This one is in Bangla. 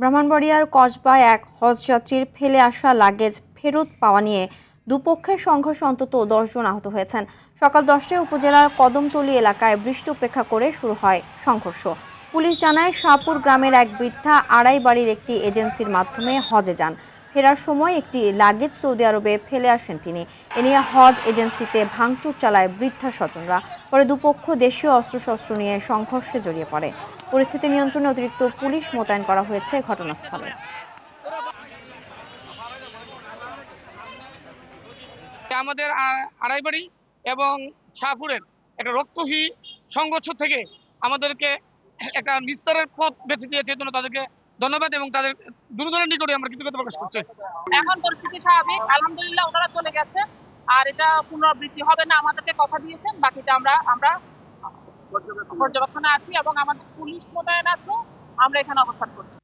ব্রাহ্মণবাড়িয়ার কসবায় এক হজযাত্রীর ফেলে আসা লাগেজ ফেরত পাওয়া নিয়ে দুপক্ষের সংঘর্ষ অন্তত ১০ জন আহত হয়েছেন। সকাল ১০টায় উপজেলার কদমতলী এলাকায় বৃষ্টি উপেক্ষা করে শুরু হয় সংঘর্ষ। পুলিশ জানায় শাহপুর গ্রামের এক বৃদ্ধা আড়াই বাড়ির একটি এজেন্সির মাধ্যমে হজে যান। ফেরার সময় একটি লাগেজ সৌদি আরবে ফেলে আসেন তিনি। এ নিয়ে হজ এজেন্সিতে ভাঙচুর চালায় বৃদ্ধার স্বজনরা। পরে দুপক্ষ দেশীয় অস্ত্রশস্ত্র নিয়ে সংঘর্ষে জড়িয়ে পড়ে। পরিস্থিতি নিয়ন্ত্রণে অতিরিক্ত পুলিশ মোতায়েন করা হয়েছে ঘটনাস্থলে। আমাদের আড়াইবাড়ি এবং শাহপুরের একটা রক্তহী সংঘর্ষ থেকে আমাদেরকে একটা নিস্তারের পথ বেছে দিয়েছে, জন্য তাদেরকে ধন্যবাদ এবং তাদের দুজনের নিকটে আমরা কৃতজ্ঞতা প্রকাশ করছি। এখন পরিস্থিতি স্বাভাবিক, আলহামদুলিল্লাহ। ওনারা চলে গেছে, আর এটা পুনরাবৃত্তি হবে না, আমাদেরকে কথা দিয়েছেন। বাকিটা আমরা পর্যবেক্ষণে আছি এবং আমাদের পুলিশ মোতায়েন আছে, আমরা এখানে অবস্থান করছি।